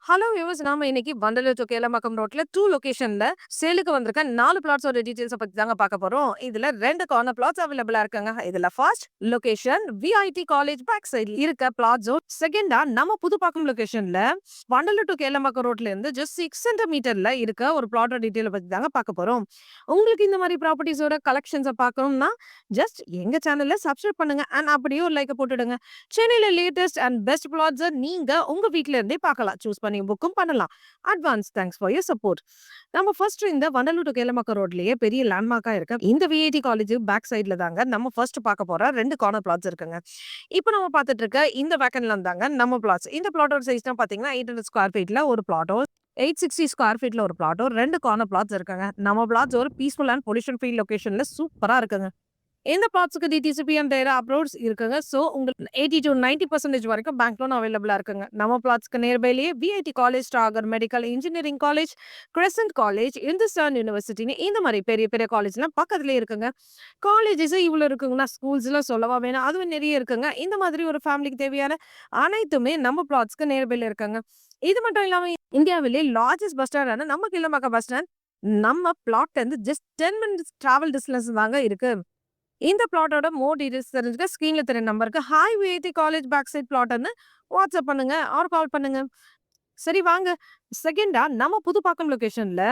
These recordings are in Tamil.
ஹலோ வியூவர்ஸ், நாம இன்னைக்கு வண்டலூர் டு கேளம்பாக்கம் ரோட்ல 2 லொகேஷன்ல சேலுக்கு வந்திருக்க 4 பிளாட்ஸோட டீடைல்ஸ பத்தி தாங்க பார்க்க போறோம். இதுல 2 கார்னர் பிளாட்ஸ் அவைலபிளா இருக்குங்க. இதுல first location VIT college back சைடுல இருக்க பிளாட் ஜோன். செகண்டா நம்ம புதுப்பாக்கம் லொகேஷன்ல வண்டலூர் டு கேளம்பாக்கம் ரோட்ல இருந்து ஜஸ்ட் 600 மீட்டர்ல இருக்க ஒரு பிளாட்டோட டீடைல பத்தி தாங்க பார்க்க போறோம். உங்களுக்கு இந்த மாதிரி ப்ராப்பர்ட்டிஸோட கலெக்ஷன்ஸ பார்க்கணும்னா ஜஸ்ட் எங்க சேனல்ல சப்ஸ்கிரைப் பண்ணுங்க அண்ட் அப்படியே ஒரு லைக் போட்டுடுங்க. சென்னையில லேட்டஸ்ட் அண்ட் பெஸ்ட் பிளாட்ஸ நீங்க உங்க வீட்ல இருந்தே பார்க்கலாம். சூஸ் பண்ணி புக்கும் பண்ணலாம். Advance thanks for your support. நம்ம ஃபர்ஸ்ட் இந்த வண்டலூர் டு கேளம்பாக்கம் ரோட்லயே பெரிய லேண்ட்மார்க்கா இருக்க இந்த விஐடி காலேஜ் பேக் சைடுல தாங்க நம்ம ஃபர்ஸ்ட் பார்க்க போற 2 கார்னர் பிளாட்ஸ் இருக்குங்க. இப்போ நம்ம பார்த்துட்டு இருக்க இந்த வேக்கன்ல தாங்க நம்ம பிளாட்ஸ். இந்த பிளாட்டோட சைஸ்னா பாத்தீங்கன்னா 800 ஸ்கொயர் ஃபீட்ல ஒரு பிளாட்டோ, 860 ஸ்கொயர் ஃபீட்ல ஒரு பிளாட்டோ, 2 கார்னர் பிளாட்ஸ் இருக்குங்க. நம்ம பிளாட்ஸ் ஒரு பீஸ்ஃபுல் அண்ட் பொல்யூஷன் ஃப்ரீ லொகேஷன்ல சூப்பரா இருக்குங்க. இந்த பிளாட்ஸ்க்கு டிடிசிபி அண்ட் டேரா அப்ரோட்ஸ் இருக்குங்க. ஸோ உங்களுக்கு 80 to 90% வரைக்கும் பேங்க் லோன் அவைலபிளா இருக்குங்க. நம்ம பிளாட்ஸ்க்கு நியர்பைலேயே VIT college, Tagore medical engineering college, crescent college, Hindustan யூனிவர்சிட்டின்னு இந்த மாதிரி பெரிய பெரிய காலேஜ்லாம் பக்கத்துலேயே இருக்குங்க. காலேஜஸ் இவ்வளோ இருக்குங்கன்னா ஸ்கூல்ஸ்லாம் சொல்லவா வேணும், அதுவும் நிறைய இருக்குங்க. இந்த மாதிரி ஒரு ஃபேமிலிக்கு தேவையான அனைத்துமே நம்ம பிளாட்ஸ்க்கு நியர்பைல இருக்குங்க. இது மட்டும் இல்லாம இந்தியாவிலே லார்ஜஸ்ட் பஸ் ஸ்டாண்டான நம்ம கிளம்பாக்கம் பஸ் ஸ்டாண்ட் நம்ம பிளாட் இருந்து ஜஸ்ட் 10 மினிட்ஸ் டிராவல் டிஸ்டன்ஸ் தாங்க இருக்கு. இந்த பிளாட்டோட மோர் டீடைல்ஸ் தெரிஞ்சுக்க ஸ்கிரீன்ல தெரிய நம்பருக்கு hi VIT college back side பிளாட்னு வாட்ஸ்அப் பண்ணுங்க ஆர் கால் பண்ணுங்க. சரி வாங்க. செகண்டா நம்ம புதுப்பாக்கம் லொகேஷன்ல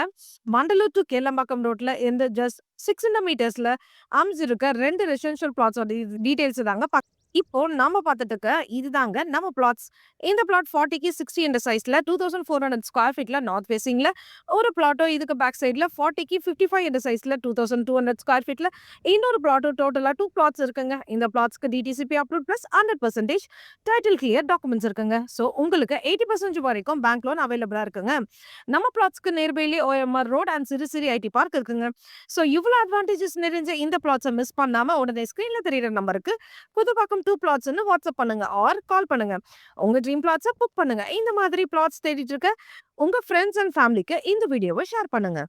வண்டலூர் டு கேளம்பாக்கம் ரோட்ல இந்த ஜஸ்ட் 600 மீட்டர்ஸ்ல அமைஞ்சிருக்க 2 ரெசிடென்ஷியல் பிளாட்ஸோட டீடைல்ஸ் தாங்க இப்போ நாம பார்த்துட்டு இருக்க இதுதாங்க நம்ம பிளாட்ஸ். இந்த பிளாட் 40க்கு 60 என்ற சைஸ்ல 2400 ஸ்கொயர் ஃபீட்ல நார்த் ஃபேசிங்ல ஒரு பிளாட்டோ, இதுக்கு பேக் சைட்ல 40க்கு 55 என்ற சைஸ்ல 2200 ஸ்கொயர் ஃபீட்ல இன்னொரு பிளாட்டோ, டோட்டலா 2 பிளாட்ஸ் இருக்குங்க. இந்த பிளாட்ஸ்க்கு DTCP approve plus 100% title clear documents இருக்குங்க. ஸோ உங்களுக்கு 80% வரைக்கும் பேங்க் லோன் அவைலபிளா இருக்குங்க. நம்ம பிளாட்ஸ்க்கு நியர்பைலே OMR road and Siruseri IT park இருக்குங்க. ஸோ இவ்வளோ அட்வான்டேஜஸ் நிறைஞ்ச இந்த பிளாட்ஸை மிஸ் பண்ணாம உடனே ஸ்கிரீன்ல தெரியுற நம்பருக்கு புதுப்பாக்கம் 2 பிளாட்ஸ்னு வாட்ஸ்அப் பண்ணுங்க ஆர் கால் பண்ணுங்க. உங்க ட்ரீம் பிளாட்ஸை புக் பண்ணுங்க. இந்த மாதிரி பிளாட்ஸ் தேடிட்டு இருக்க உங்க ஃப்ரெண்ட்ஸ் அண்ட் ஃபேமிலிக்கு இந்த வீடியோவை ஷேர் பண்ணுங்க.